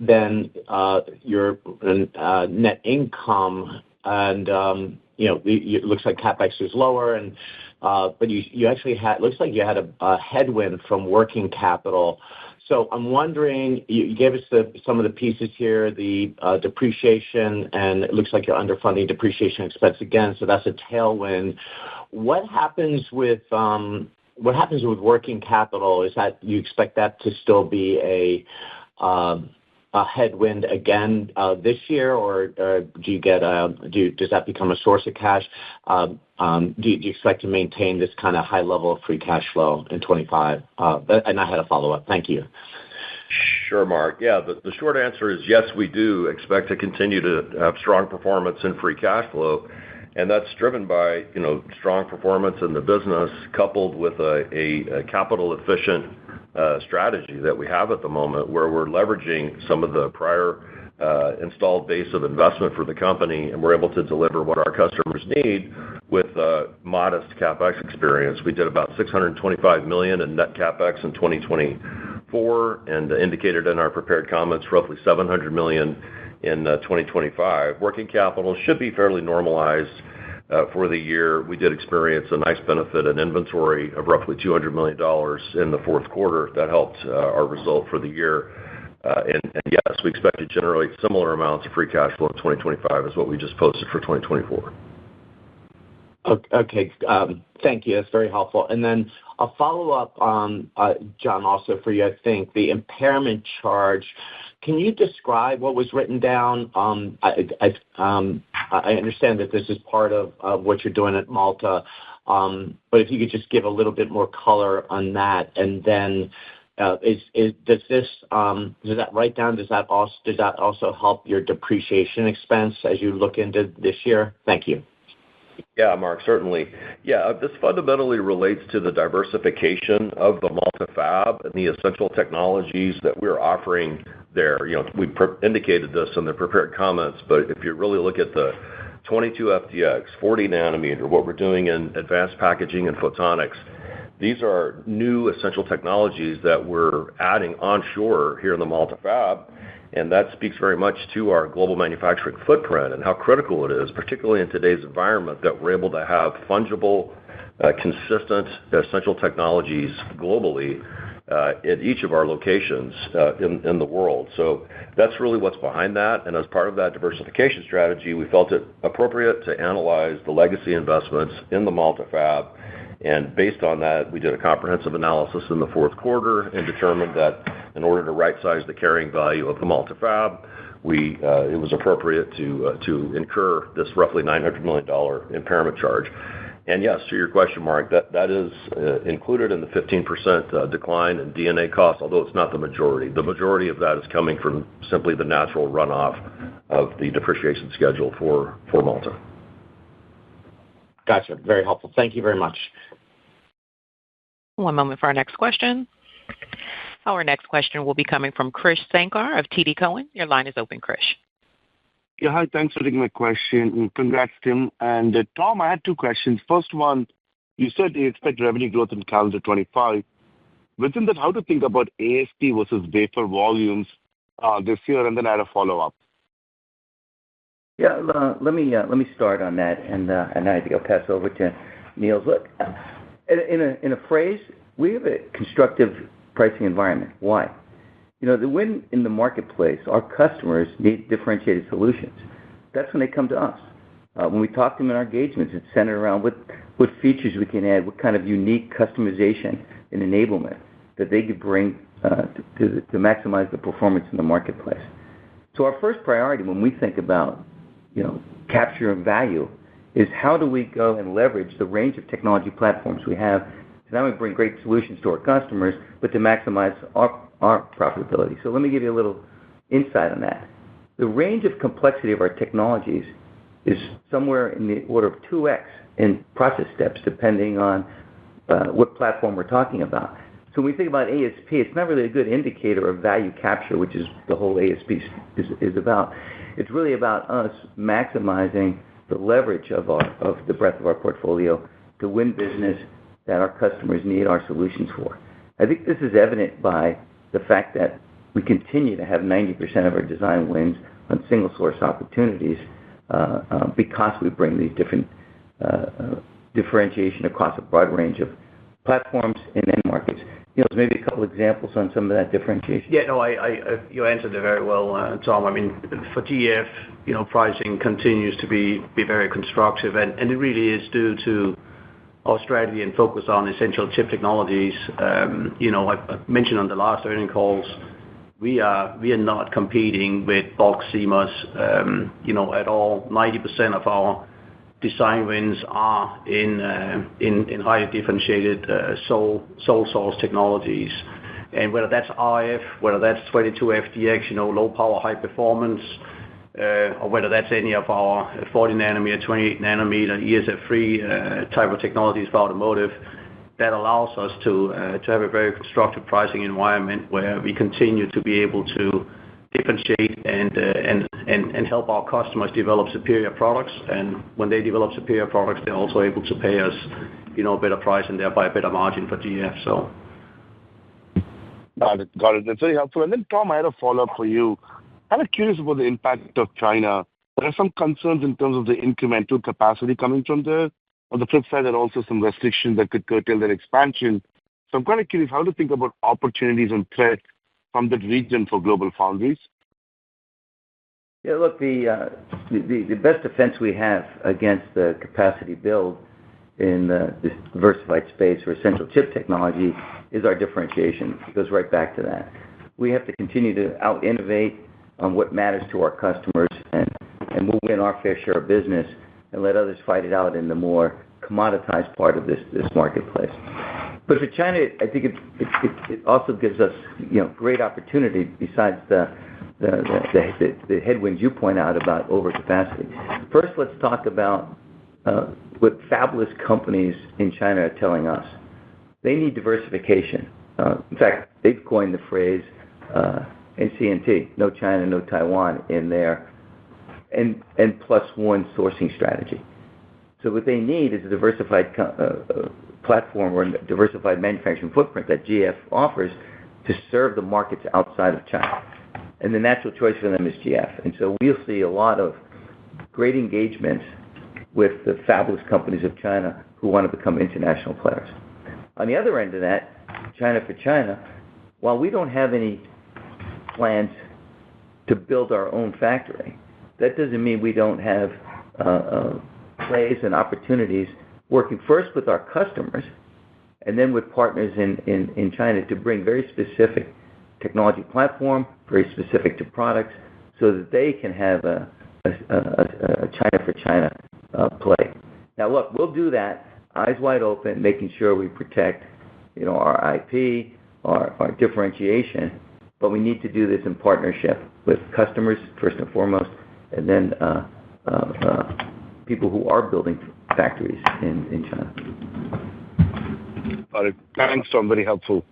than your net income. And it looks like CapEx was lower, but you actually looks like you had a headwind from working capital. So I'm wondering, you gave us some of the pieces here, the depreciation, and it looks like you're underfunding depreciation expense again, so that's a tailwind. What happens with working capital? Is that you expect that to still be a headwind again this year, or does that become a source of cash? Do you expect to maintain this kind of high level of free cash flow in 25? And I had a follow-up. Thank you. Sure, Mark. Yeah, the short answer is yes, we do expect to continue to have strong performance in free cash flow, and that's driven by strong performance in the business coupled with a capital efficient strategy that we have at the moment, where we're leveraging some of the prior installed base of investment for the company, and we're able to deliver what our customers need with modest CapEx experience. We did about $625 million in net CapEx in 2024, and indicated in our prepared comments roughly $700 million in 2025. Working capital should be fairly normalized for the year. We did experience a nice benefit in inventory of roughly $200 million in the fourth quarter. That helped our result for the year. And yes, we expect to generate similar amounts of free cash flow in 2025 as what we just posted for 2024. Okay. Thank you. That's very helpful. And then a follow-up, John, also for you, I think, the impairment charge. Can you describe what was written down? I understand that this is part of what you're doing at Malta, but if you could just give a little bit more color on that. And then does that write down, does that also help your depreciation expense as you look into this year? Thank you. Yeah, Mark, certainly. Yeah, this fundamentally relates to the diversification of the Malta fab and the essential technologies that we're offering there. We indicated this in the prepared comments, but if you really look at the 22FDX, 40 nanometer, what we're doing in advanced packaging and photonics, these are new essential technologies that we're adding onshore here in the Malta fab, and that speaks very much to our global manufacturing footprint and how critical it is, particularly in today's environment, that we're able to have fungible, consistent essential technologies globally at each of our locations in the world. So that's really what's behind that. And as part of that diversification strategy, we felt it appropriate to analyze the legacy investments in the Malta fab. And based on that, we did a comprehensive analysis in the fourth quarter and determined that in order to right-size the carrying value of the Malta fab, it was appropriate to incur this roughly $900 million impairment charge. And yes, to your question, Mark, that is included in the 15% decline in D&A costs, although it's not the majority. The majority of that is coming from simply the natural runoff of the depreciation schedule for Malta. Gotcha. Very helpful. Thank you very much. One moment for our next question. Our next question will be coming from Krish Sankar of TD Cowen. Your line is open, Krish. Yeah, hi. Thanks for taking my question. Congrats, Tim. And Tom, I had two questions. First one, you said you expect revenue growth in calendar 25. Within that, how to think about ASP versus wafer volumes this year, and then I had a follow-up. Yeah, let me start on that, and I think I'll pass over to Niels. Look, in a phrase, we have a constructive pricing environment. Why? To win in the marketplace, our customers need differentiated solutions. That's when they come to us. When we talk to them in our engagements, it's centered around what features we can add, what kind of unique customization and enablement that they could bring to maximize the performance in the marketplace. So our first priority when we think about capture of value is how do we go and leverage the range of technology platforms we have to not only bring great solutions to our customers, but to maximize our profitability. So let me give you a little insight on that. The range of complexity of our technologies is somewhere in the order of 2x in process steps, depending on what platform we're talking about. So when we think about ASP, it's not really a good indicator of value capture, which is the whole ASP is about. It's really about us maximizing the leverage of the breadth of our portfolio to win business that our customers need our solutions for. I think this is evident by the fact that we continue to have 90% of our design wins on single source opportunities because we bring these different differentiation across a broad range of platforms and end markets. Maybe a couple examples on some of that differentiation. Yeah, no, you answered it very well, Tom. I mean, for GF, pricing continues to be very constructive, and it really is due to our strategy and focus on essential chip technologies. I mentioned on the last earnings calls, we are not competing with bulk CMOS, at all. 90% of our design wins are in highly differentiated sole source technologies. And whether that's RF, whether that's 22FDX, low power, high performance, or whether that's any of our 40 nanometer, 28 nanometer, ESF3 type of technologies for automotive, that allows us to have a very constructive pricing environment where we continue to be able to differentiate and help our customers develop superior products. And when they develop superior products, they're also able to pay us, a better price and thereby a better margin for GF. So. Got it. That's very helpful. And then, Tom, I had a follow-up for you. I'm curious about the impact of China. There are some concerns in terms of the incremental capacity coming from there. On the flip side, there are also some restrictions that could curtail their expansion. So I'm kind of curious how to think about opportunities and threats from that region for GlobalFoundries. Yeah, look, the best defense we have against the capacity build in this diversified space or essential chip technology is our differentiation. It goes right back to that. We have to continue to out-innovate on what matters to our customers, and we'll win our fair share of business and let others fight it out in the more commoditized part of this marketplace. But for China, I think it also gives us great opportunity besides the headwinds you point out about overcapacity. First, let's talk about what fabless companies in China are telling us. They need diversification. In fact, they've coined the phrase NCNT, no China, no Taiwan, in their N+1 sourcing strategy. So what they need is a diversified platform or diversified manufacturing footprint that GF offers to serve the markets outside of China. And the natural choice for them is GF. And so we'll see a lot of great engagements with the fabless companies of China who want to become international players. On the other end of that, China for China, while we don't have any plans to build our own factory, that doesn't mean we don't have plays and opportunities working first with our customers and then with partners in China to bring very specific technology platform, very specific to products, so that they can have a China for China play. Now look, we'll do that eyes wide open, making sure we protect our IP, our differentiation, but we need to do this in partnership with customers first and foremost, and then people who are building factories in China. Got it. Thanks, Tom. Very helpful.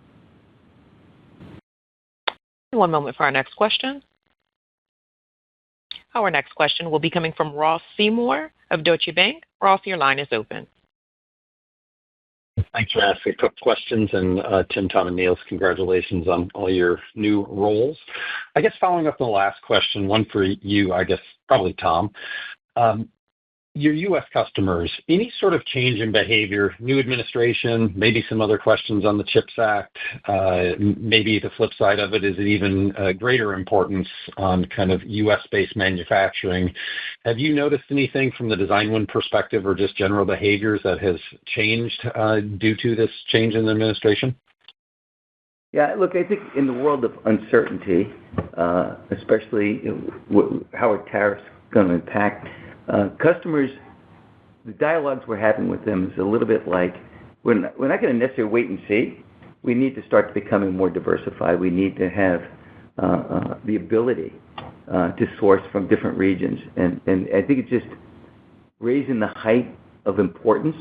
One moment for our next question. Our next question will be coming from Ross Seymore of Deutsche Bank. Ross, your line is open. Thanks for asking quick questions. And Tim, Tom, and Niels, congratulations on all your new roles. I guess following up on the last question, one for you, I guess probably Tom. Your U.S. customers, any sort of change in behavior, new administration, maybe some other questions on the CHIPS Act, maybe the flip side of it is even greater importance on kind of U.S.-based manufacturing. Have you noticed anything from the design win perspective or just general behaviors that has changed due to this change in the administration? Yeah, look, I think in the world of uncertainty, especially how are tariffs going to impact customers, the dialogues we're having with them is a little bit like, we're not going to necessarily wait and see. We need to start becoming more diversified. We need to have the ability to source from different regions. And I think it's just raising the height of importance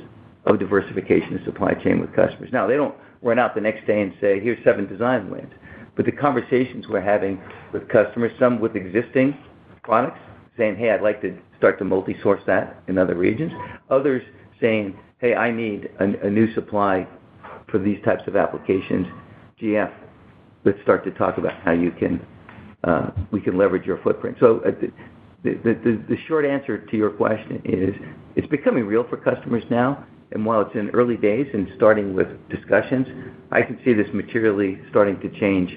of diversification of supply chain with customers. Now, they don't run out the next day and say, here's 7 design wins. But the conversations we're having with customers, some with existing products, saying, hey, I'd like to start to multi-source that in other regions. Others saying, hey, I need a new supply for these types of applications. GF, let's start to talk about how we can leverage your footprint. So the short answer to your question is it's becoming real for customers now. And while it's in early days and starting with discussions, I can see this materially starting to change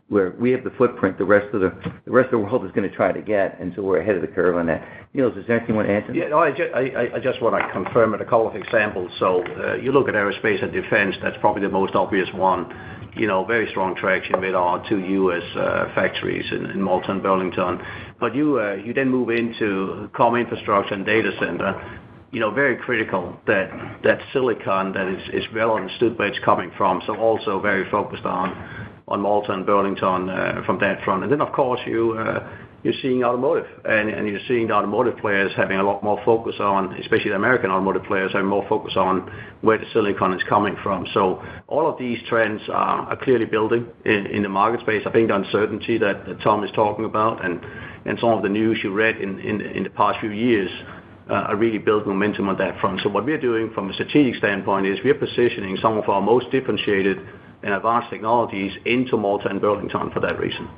where we have the footprint, the rest of the world is going to try to get, and so we're ahead of the curve on that. Niels, is there anything you want to add to that? Yeah, no, I just want to confirm with a couple of examples. So you look at aerospace and defense, that's probably the most obvious one. Very strong traction with our 2 U.S. factories in Malta and Burlington. But you then move into comm infrastructure and data center. Very critical that silicon that is well understood where it's coming from. So also very focused on Malta and Burlington from that front. And then, of course, you're seeing automotive, and you're seeing the automotive players having a lot more focus on, especially the American automotive players, having more focus on where the silicon is coming from. So all of these trends are clearly building in the market space. I think the uncertainty that Tom is talking about and some of the news you read in the past few years are really building momentum on that front. So what we're doing from a strategic standpoint is we're positioning some of our most differentiated and advanced technologies into Malta and Burlington for that reason.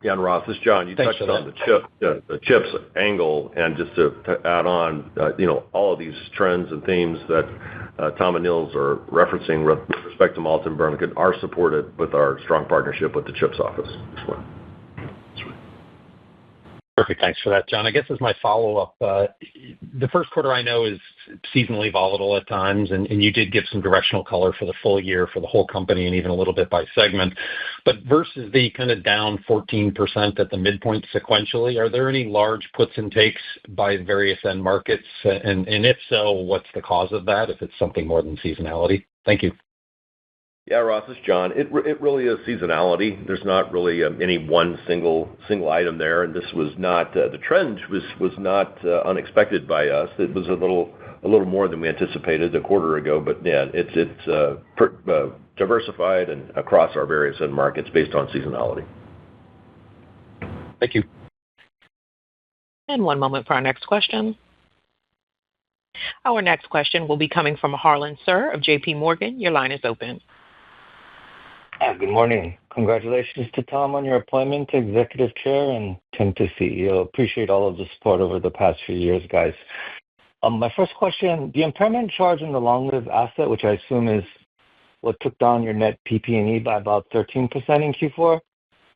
Yeah, and Ross, this is John. You touched on the chips angle, and just to add on, all of these trends and themes that Tom and Niels are referencing with respect to Malta and Burlington are supported with our strong partnership with the CHIPS office as well. Perfect. Thanks for that, John. I guess as my follow-up, the first quarter I know is seasonally volatile at times, and you did give some directional color for the full year for the whole company and even a little bit by segment. But versus the kind of down 14% at the midpoint sequentially, are there any large puts and takes by various end markets? And if so, what's the cause of that, if it's something more than seasonality? Thank you. Yeah, Ross, this is John. It really is seasonality. There's not really any one single item there, and this was not the trend was not unexpected by us. It was a little more than we anticipated a quarter ago, but yeah, it's diversified and across our various end markets based on seasonality. Thank you. And one moment for our next question. Our next question will be coming from Harlan Sur of JP Morgan. Your line is open. Good morning. Congratulations to Tom on your appointment to Executive Chair and Tim to CEO. Appreciate all of the support over the past few years, guys. My first question, the impairment charge in the long-lived asset, which I assume is what took down your net PP&E by about 13% in Q4,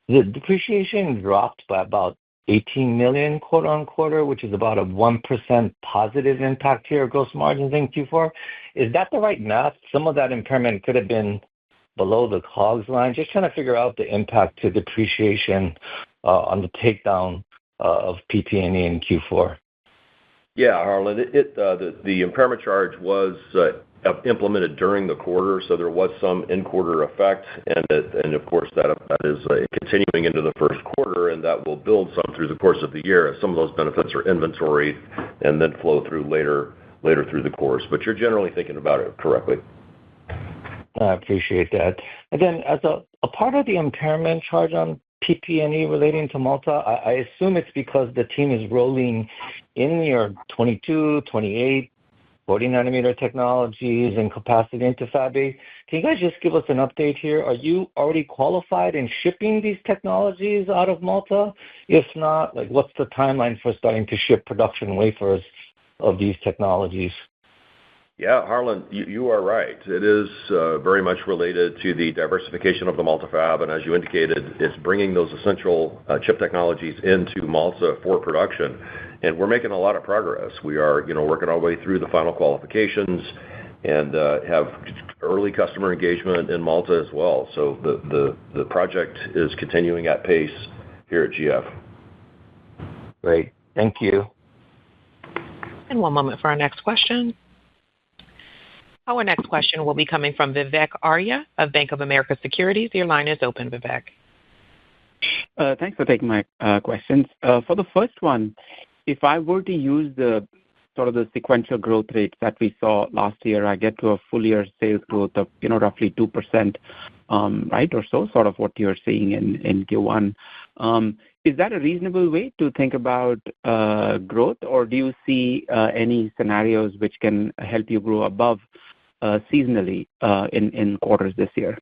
the depreciation dropped by about $18 million quarter-on-quarter, which is about a 1% positive impact to your gross margins in Q4. Is that the right math? Some of that impairment could have been below the COGS line. Just trying to figure out the impact to depreciation on the takedown of PP&E in Q4. Yeah, Harlan, the impairment charge was implemented during the quarter, so there was some in-quarter effect, and of course that is continuing into the first quarter, and that will build some through the course of the year as some of those benefits are inventoried and then flow through later through the course. But you're generally thinking about it correctly. I appreciate that. And then as a part of the impairment charge on PP&E relating to Malta, I assume it's because the team is rolling in your 22, 28, 40-nanometer technologies and capacity into Fab 8. Can you guys just give us an update here? Are you already qualified in shipping these technologies out of Malta? If not, what's the timeline for starting to ship production wafers of these technologies? Yeah, Harlan, you are right. It is very much related to the diversification of the Malta fab, and as you indicated, it's bringing those essential chip technologies into Malta for production, and we're making a lot of progress. We are, working our way through the final qualifications and have early customer engagement in Malta as well. So the project is continuing at pace here at GF. Great. Thank you. And one moment for our next question. Our next question will be coming from Vivek Arya of Bank of America Securities. Your line is open, Vivek. Thanks for taking my questions. For the first one, if I were to use the sequential growth rates that we saw last year, I get to a full year sales growth of roughly 2%, right, or so, sort of what you're seeing in Q1. Is that a reasonable way to think about growth, or do you see any scenarios which can help you grow above seasonally in quarters this year?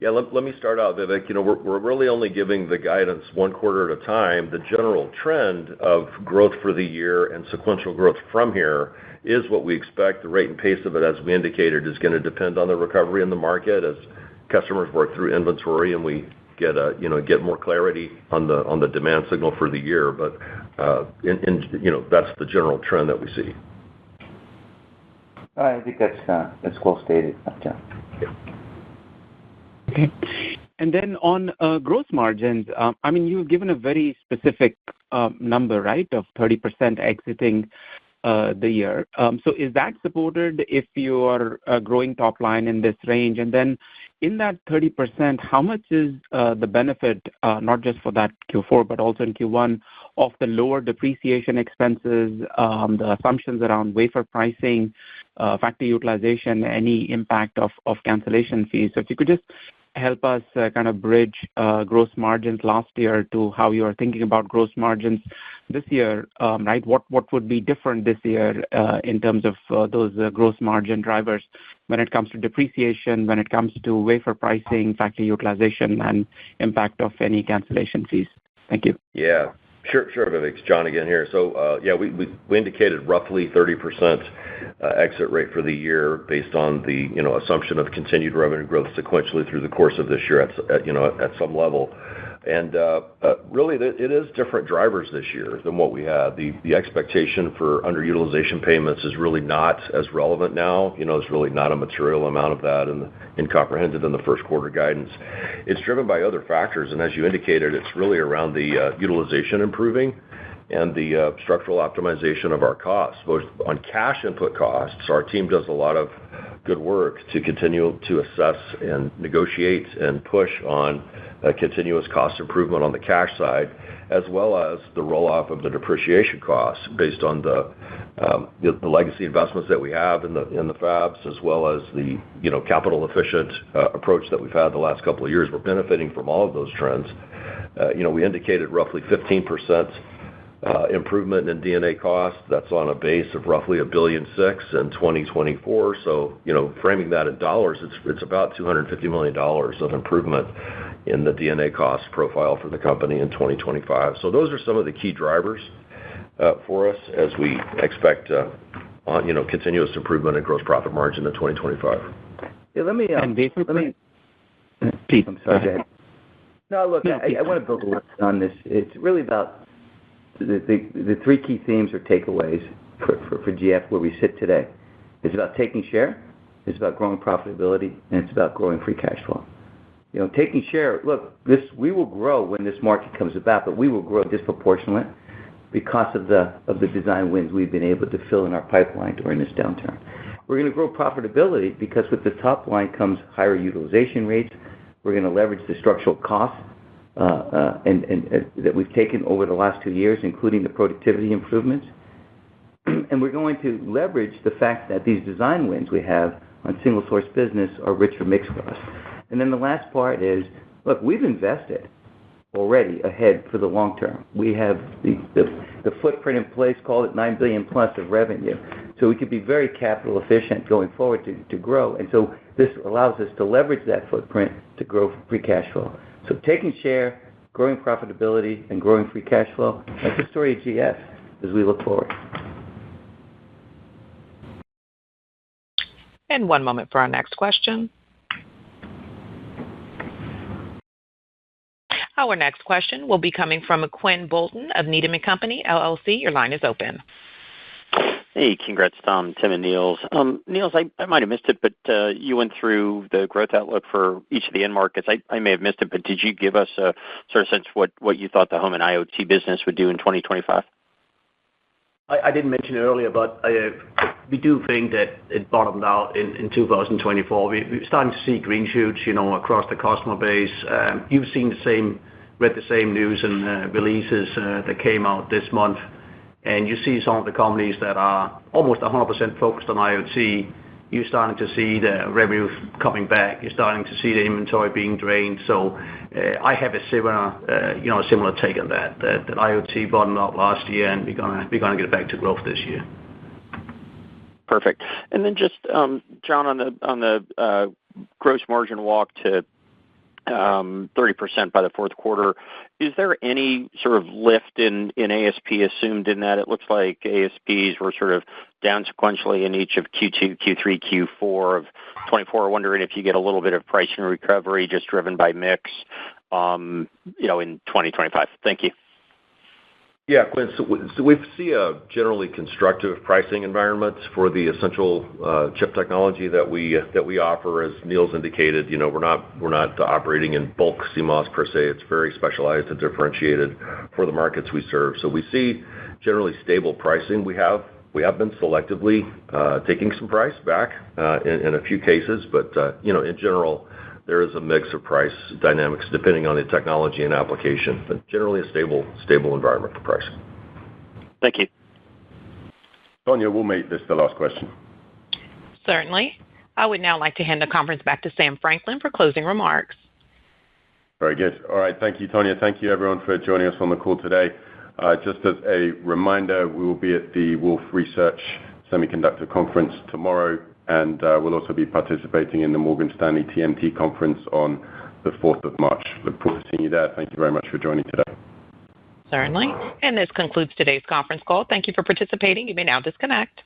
Yeah, let me start out, Vivek. We're really only giving the guidance one quarter at a time. The general trend of growth for the year and sequential growth from here is what we expect. The rate and pace of it, as we indicated, is going to depend on the recovery in the market as customers work through inventory and we get more clarity on the demand signal for the year. But that's the general trend that we see. I think that's well stated, John. Yeah. Okay. And then on gross margins, you've given a very specific number, right, of 30% exiting the year. So is that supported if you are growing top line in this range? And then in that 30%, how much is the benefit, not just for that Q4, but also in Q1, of the lower depreciation expenses, the assumptions around wafer pricing, factory utilization, any impact of cancellation fees? So if you could just help us kind of bridge gross margins last year to how you are thinking about gross margins this year, right? What would be different this year in terms of those gross margin drivers when it comes to depreciation, when it comes to wafer pricing, factory utilization, and impact of any cancellation fees? Thank you. Yeah. Sure, Vivek. It's John again here. So, we indicated roughly 30% exit rate for the year based on the assumption of continued revenue growth sequentially through the course of this year at some level. And really, it is different drivers this year than what we had. The expectation for underutilization payments is really not as relevant now. It's really not a material amount of that and comprehended in the first quarter guidance. It's driven by other factors, and as you indicated, it's really around the utilization improving and the structural optimization of our costs. Both on cash input costs, our team does a lot of good work to continue to assess and negotiate and push on continuous cost improvement on the cash side, as well as the roll-off of the depreciation costs based on the legacy investments that we have in the fabs, as well as the capital-efficient approach that we've had the last couple of years. We're benefiting from all of those trends. We indicated roughly 15% improvement in D&A costs. That's on a base of roughly $1.6 billion in 2024. So, framing that in dollars, it's about $250 million of improvement in the D&A cost profile for the company in 2025. So those are some of the key drivers for us as we expect continuous improvement in gross profit margin in 2025. Yeah, let me. Please, I'm sorry. Go ahead. No, look, I want to build a little on this. It's really about the three key themes or takeaways for GF where we sit today. It's about taking share, it's about growing profitability, and it's about growing free cash flow. Taking share, look, we will grow when this market comes about, but we will grow disproportionately because of the design wins we've been able to fill in our pipeline during this downturn. We're going to grow profitability because with the top line comes higher utilization rates. We're going to leverage the structural costs and that we've taken over the last 2 years, including the productivity improvements. And we're going to leverage the fact that these design wins we have on single source business are richer mix for us. And then the last part is, look, we've invested already ahead for the long term. We have the footprint in place, call it $9 billion plus of revenue. So we could be very capital efficient going forward to grow. And so this allows us to leverage that footprint to grow free cash flow. So taking share, growing profitability, and growing free cash flow, that's the story of GF as we look forward. And one moment for our next question. Our next question will be coming from Quinn Bolton of Needham & Company, LLC. Your line is open. Hey, congrats, Tom, Tim, and Niels. Niels, I might have missed it, but you went through the growth outlook for each of the end markets. I may have missed it, but did you give us a sort of sense of what you thought the home and IoT business would do in 2025? I didn't mention it earlier, but we do think that it bottomed out in 2024. We're starting to see green shoots, across the customer base. You've read the same news and releases that came out this month. And you see some of the companies that are almost 100% focused on IoT. You're starting to see the revenue coming back. You're starting to see the inventory being drained. So I have a similar take on that IoT bottomed out last year, and we're gonna get back to growth this year. Perfect. And then just John, on the gross margin walk to 30% by the fourth quarter, is there any sort of lift in ASP assumed in that? It looks like ASPs were sort of down sequentially in each of Q2, Q3, Q4 of 24. Wondering if you get a little bit of pricing recovery just driven by mix, in 2025. Thank you. Yeah, Quinn, so we see a generally constructive pricing environment for the essential chip technology that we offer. As Niels indicated, we're not operating in bulk CMOS per se. It's very specialized and differentiated for the markets we serve. So we see generally stable pricing. We have been selectively taking some price back in a few cases, but in general, there is a mix of price dynamics depending on the technology and application, but generally a stable environment for pricing. Thank you. Tonya, we'll make this the last question. Certainly. I would now like to hand the conference back to Sam Franklin for closing remarks. Very good. All right. Thank you, Tonya. Thank you, everyone, for joining us on the call today. Just as a reminder, we will be at the Wolfe Research Semiconductor Conference tomorrow, and we'll also be participating in the Morgan Stanley TMT Conference on the 4th of March. Look forward to seeing you there. Thank you very much for joining today. Certainly. And this concludes today's conference call. Thank you for participating. You may now disconnect.